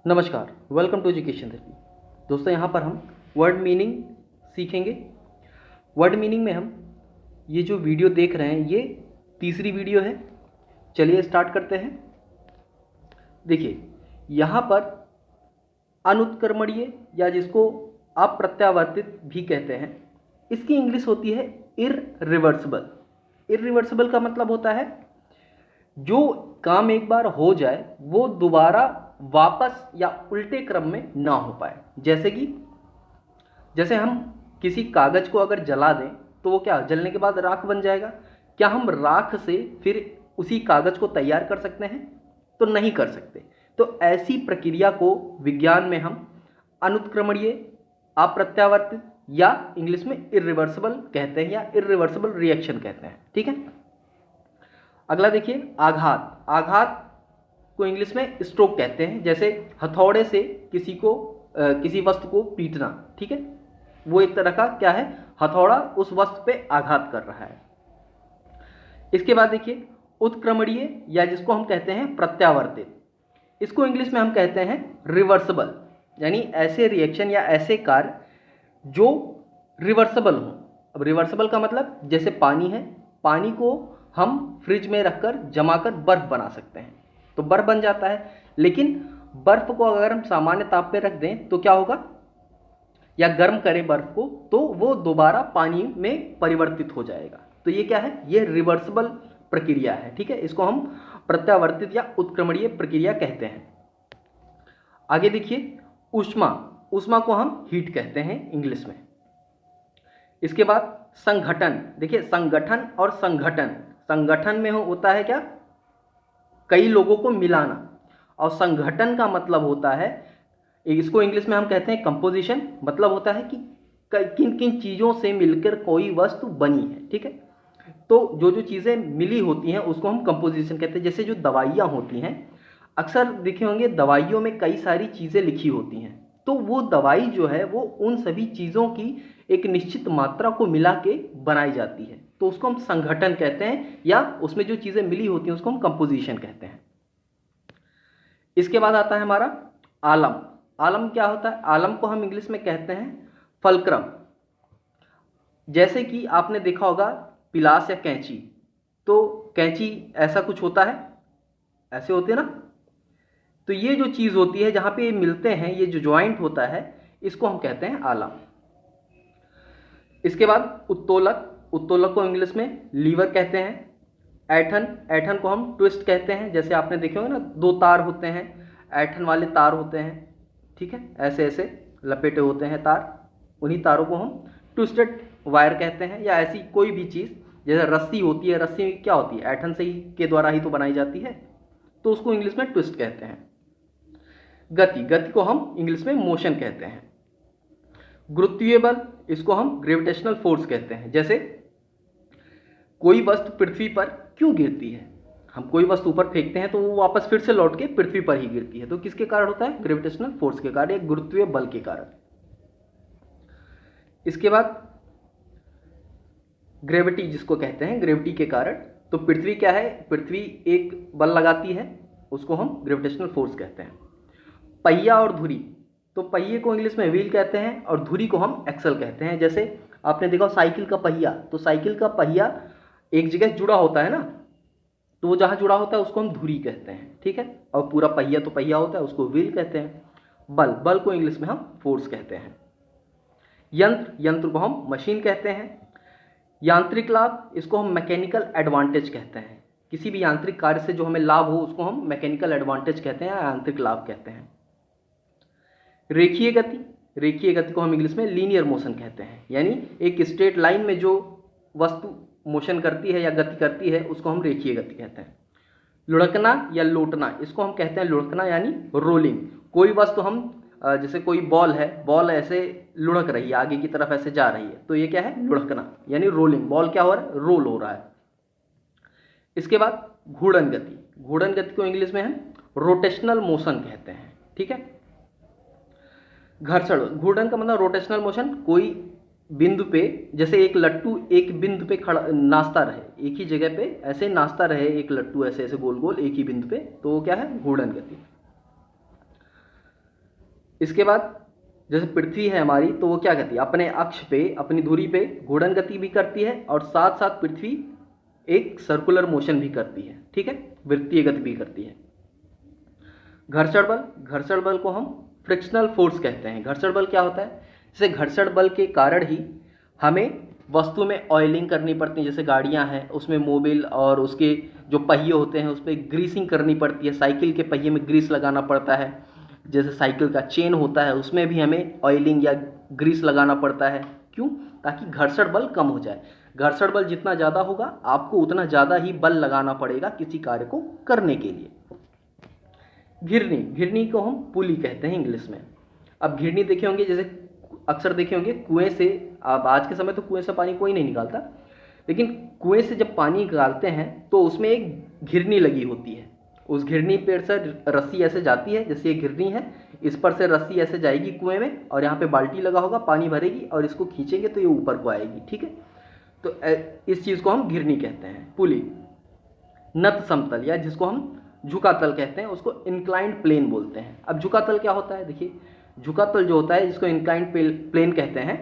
नमस्कार, welcome to education therapy. दोस्तों, यहाँ पर हम वर्ड मीनिंग सीखेंगे। वर्ड मीनिंग में हम ये जो वीडियो देख रहे हैं, ये तीसरी वीडियो है। चलिए स्टार्ट करते हैं। देखिए, यहाँ पर अनुत्क्रमणीय या जिसको अप्रत्यावर्तित भी कहते हैं, इसकी इंग्लिश होती है इररिवर्सिबल। इररिवर्सिबल का मतलब होता है जो काम एक बार हो जाए वो दोबारा वापस या उल्टे क्रम में ना हो पाए। जैसे हम किसी कागज को अगर जला दें तो वो क्या जलने के बाद राख बन जाएगा। क्या हम राख से फिर उसी कागज को तैयार कर सकते हैं? तो नहीं कर सकते। तो ऐसी प्रक्रिया को विज्ञान में हम अनुत्क्रमणीय, अप्रत्यावर्तित या इंग्लिश में इररिवर्सिबल कहते हैं या इररिवर्सिबल रिएक्शन कहते हैं। ठीक है। अगला देखिए, आघात। आघात को इंग्लिश में स्ट्रोक कहते हैं। जैसे हथौड़े से किसी वस्तु को पीटना। ठीक है, वो एक तरह का क्या है, हथौड़ा उस वस्तु पे आघात कर रहा है। इसके बाद देखिए, उत्क्रमणीय या जिसको हम कहते हैं प्रत्यावर्तित, इसको इंग्लिश में हम कहते हैं रिवर्सिबल। यानी ऐसे रिएक्शन या ऐसे कार्य जो रिवर्सिबल हों। अब रिवर्सिबल का मतलब जैसे पानी है, पानी को हम फ्रिज में रखकर जमाकर बर्फ बना सकते हैं तो बर्फ बन जाता है। लेकिन बर्फ को अगर हम सामान्य ताप पे रख दें तो क्या होगा, या गर्म करें बर्फ को तो वो दोबारा पानी में परिवर्तित हो जाएगा। तो ये क्या है, ये रिवर्सिबल प्रक्रिया है। ठीक है, इसको हम प्रत्यावर्तित या उत्क्रमणीय प्रक्रिया कहते हैं। आगे देखिए, ऊष्मा। ऊष्मा को हम हीट कहते हैं इंग्लिश में। इसके बाद संगठन। देखिए, संगठन और संगठन, संगठन में होता है क्या, कई लोगों को मिलाना, और संगठन का मतलब होता है, इसको इंग्लिश में हम कहते हैं कंपोजिशन। मतलब होता है कि किन किन चीज़ों से मिलकर कोई वस्तु बनी है। ठीक है, तो जो जो चीज़ें मिली होती हैं उसको हम कंपोजिशन कहते हैं। जैसे जो दवाइयाँ होती हैं, अक्सर देखे होंगे दवाइयों में कई सारी चीज़ें लिखी होती हैं, तो वो दवाई जो है वो उन सभी चीज़ों की एक निश्चित मात्रा को मिला के बनाई जाती है, तो उसको हम संगठन कहते हैं, या उसमें जो चीज़ें मिली होती हैं उसको हम कंपोजिशन कहते हैं। इसके बाद आता है हमारा आलम। आलम क्या होता है, आलम को हम इंग्लिश में कहते हैं फलक्रम। जैसे कि आपने देखा होगा पिलास या कैंची, तो कैंची ऐसा कुछ होता है, ऐसे होते हैं ना। तो ये जो चीज़ होती है जहाँ पे ये मिलते हैं, ये जो ज्वाइंट होता है, इसको हम कहते हैं आलम। इसके बाद उत्तोलक। उत्तोलक को इंग्लिश में लीवर कहते हैं। ऐठन। ऐठन को हम ट्विस्ट कहते हैं। जैसे आपने देखे होंगे ना, दो तार होते हैं, ऐठन वाले तार होते हैं। ठीक है, ऐसे ऐसे लपेटे होते हैं तार, उन्हीं तारों को हम ट्विस्टेड वायर कहते हैं। या ऐसी कोई भी चीज़, जैसे रस्सी होती है, रस्सी क्या होती है, ऐठन से ही के द्वारा ही तो बनाई जाती है, तो उसको इंग्लिश में ट्विस्ट कहते हैं। गति। गति को हम इंग्लिश में मोशन कहते हैं। गुरुत्वीय बल, इसको हम ग्रेविटेशनल फोर्स कहते हैं। जैसे कोई वस्तु पृथ्वी पर क्यों गिरती है, हम कोई वस्तु ऊपर फेंकते हैं तो वो वापस फिर से लौट के पृथ्वी पर ही गिरती है, तो किसके कारण होता है, ग्रेविटेशनल फोर्स के कारण, एक गुरुत्वीय बल के कारण। इसके बाद ग्रेविटी, जिसको कहते हैं ग्रेविटी के कारण, तो पृथ्वी क्या है, पृथ्वी एक बल लगाती है, उसको हम ग्रेविटेशनल फोर्स कहते हैं। पहिया और धुरी, तो पहिए को इंग्लिश में व्हील कहते हैं और धुरी को हम एक्सल कहते हैं। जैसे आपने देखा साइकिल का पहिया, तो साइकिल का पहिया एक जगह जुड़ा होता है ना, तो वो जहाँ जुड़ा होता है उसको हम धुरी कहते हैं। ठीक है, और पूरा पहिया तो पहिया होता है, उसको व्हील कहते हैं। बल, बल को इंग्लिश में हम फोर्स कहते हैं। यंत्र, यंत्र को हम मशीन कहते हैं। यांत्रिक लाभ, इसको हम मैकेनिकल एडवांटेज कहते हैं। किसी भी यांत्रिक कार्य से जो हमें लाभ हो उसको हम मैकेनिकल एडवांटेज कहते हैं या यांत्रिक लाभ कहते हैं। रेखीय गति, रेखीय गति को हम इंग्लिश में लीनियर मोशन कहते हैं। यानी एक स्ट्रेट लाइन में जो वस्तु मोशन करती है या गति करती है उसको हम रेखीय गति कहते हैं। लुढ़कना या लोटना, इसको हम कहते हैं लुढ़कना यानी रोलिंग। कोई वस्तु हम जैसे कोई बॉल है, बॉल ऐसे लुढ़क रही है, आगे की तरफ ऐसे जा रही है, तो ये क्या है, लुढ़कना यानी रोलिंग। बॉल क्या हो रहा है, रोल हो रहा है। इसके बाद घूर्णन गति। घूर्णन गति को इंग्लिश में हम रोटेशनल मोशन कहते हैं। ठीक है, घर्षण। घूर्णन का मतलब रोटेशनल मोशन, कोई बिंदु पे, जैसे एक लट्टू एक बिंदु पे खड़ा नाचता रहे, एक ही जगह पे ऐसे नाचता रहे एक लट्टू, ऐसे ऐसे गोल गोल एक ही बिंदु पे, तो वो क्या है, घूर्णन गति। इसके बाद जैसे पृथ्वी है हमारी, तो वो क्या करती है, अपने अक्ष पे, अपनी धुरी पे घूर्णन गति भी करती है और साथ साथ पृथ्वी एक सर्कुलर मोशन भी करती है, ठीक है, वृत्तीय गति भी करती है। घर्षण बल, घर्षण बल को हम फ्रिक्शनल फोर्स कहते हैं। घर्षण बल क्या होता है, जैसे घर्षण बल के कारण ही हमें वस्तु में ऑयलिंग करनी पड़ती है, जैसे गाड़ियां हैं उसमें मोबिल और उसके जो पहिए होते हैं उस पर ग्रीसिंग करनी पड़ती है, साइकिल के पहिए में ग्रीस लगाना पड़ता है, जैसे साइकिल का चेन होता है उसमें भी हमें ऑयलिंग या ग्रीस लगाना पड़ता है। क्यों, ताकि घर्षण बल कम हो जाए। घर्षण बल जितना ज़्यादा होगा आपको उतना ज़्यादा ही बल लगाना पड़ेगा किसी कार्य को करने के लिए। घिरनी, घिरनी को हम पुली कहते हैं इंग्लिश में। अब घिरनी देखे होंगे, जैसे अक्सर देखे होंगे कुएं से, अब आज के समय तो कुएं से पानी कोई नहीं निकालता, लेकिन कुएं से जब पानी निकालते हैं तो उसमें एक घिरनी लगी होती है। उस घिरनी पर से रस्सी ऐसे जाती है, जैसे ये घिरनी है, इस पर से रस्सी ऐसे जाएगी कुएं में और यहाँ पे बाल्टी लगा होगा, पानी भरेगी और इसको खींचेंगे तो ये ऊपर को आएगी, ठीक है। तो इस चीज़ को हम घिरनी कहते हैं। पुली, नत समतल या जिसको हम झुका तल कहते हैं, उसको इंक्लाइंड प्लेन बोलते हैं। अब झुका तल क्या होता है, देखिए झुका तल जो होता है जिसको इंक्लाइंड प्लेन कहते हैं,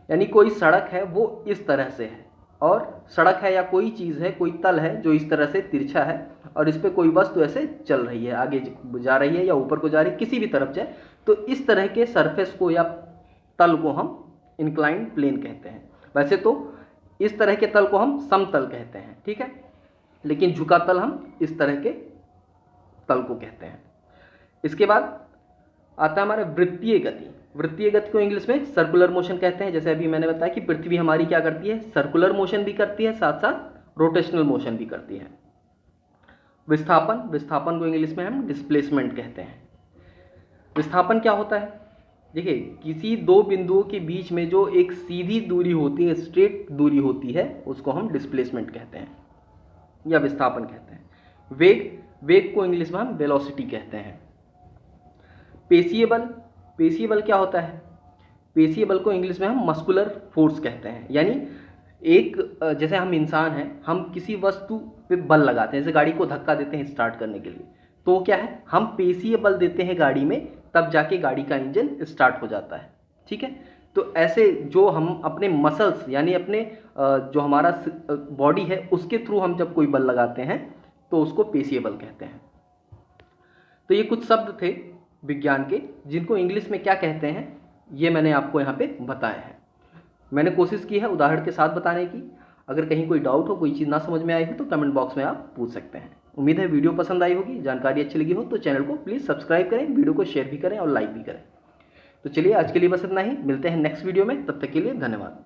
यानी कोई सड़क है वो इस तरह से है, और सड़क है या कोई चीज़ है, कोई तल है जो इस तरह से तिरछा है और इस पर कोई वस्तु ऐसे चल रही है, आगे जा रही है या ऊपर को जा रही है, किसी भी तरफ जाए, तो इस तरह के सरफेस को या तल को हम इंक्लाइंड प्लेन कहते हैं। वैसे तो इस तरह के तल को हम समतल कहते हैं, ठीक है, लेकिन झुका तल हम इस तरह के तल को कहते हैं। इसके बाद आता है हमारा वृत्तीय गति। वृत्तीय गति को इंग्लिश में सर्कुलर मोशन कहते हैं। जैसे अभी मैंने बताया कि पृथ्वी हमारी क्या करती है, सर्कुलर मोशन भी करती है, साथ साथ रोटेशनल मोशन भी करती है। विस्थापन, विस्थापन को इंग्लिश में हम डिस्प्लेसमेंट कहते हैं। विस्थापन क्या होता है, देखिए किसी दो बिंदुओं के बीच में जो एक सीधी दूरी होती है, स्ट्रेट दूरी होती है, उसको हम डिस्प्लेसमेंट कहते हैं या विस्थापन कहते हैं। वेग, वेग को इंग्लिश में हम वेलोसिटी कहते हैं। पेशीय बल, पेशीय बल क्या होता है, पेशीय बल को इंग्लिश में हम मस्कुलर फोर्स कहते हैं। यानी एक जैसे हम इंसान हैं, हम किसी वस्तु पे बल लगाते हैं, जैसे गाड़ी को धक्का देते हैं स्टार्ट करने के लिए, तो क्या है, हम पेशीय बल देते हैं गाड़ी में, तब जाके गाड़ी का इंजन स्टार्ट हो जाता है, ठीक है। तो ऐसे जो हम अपने मसल्स यानी अपने जो हमारा बॉडी है उसके थ्रू हम जब कोई बल लगाते हैं तो उसको पेशीय बल कहते हैं। तो ये कुछ शब्द थे विज्ञान के जिनको इंग्लिश में क्या कहते हैं, ये मैंने आपको यहाँ पे बताया है। मैंने कोशिश की है उदाहरण के साथ बताने की। अगर कहीं कोई डाउट हो, कोई चीज़ ना समझ में आई हो तो कमेंट बॉक्स में आप पूछ सकते हैं। उम्मीद है वीडियो पसंद आई होगी, जानकारी अच्छी लगी हो तो चैनल को प्लीज़ सब्सक्राइब करें, वीडियो को शेयर भी करें और लाइक भी करें। तो चलिए आज के लिए बस इतना ही, मिलते हैं नेक्स्ट वीडियो में, तब तक के लिए धन्यवाद।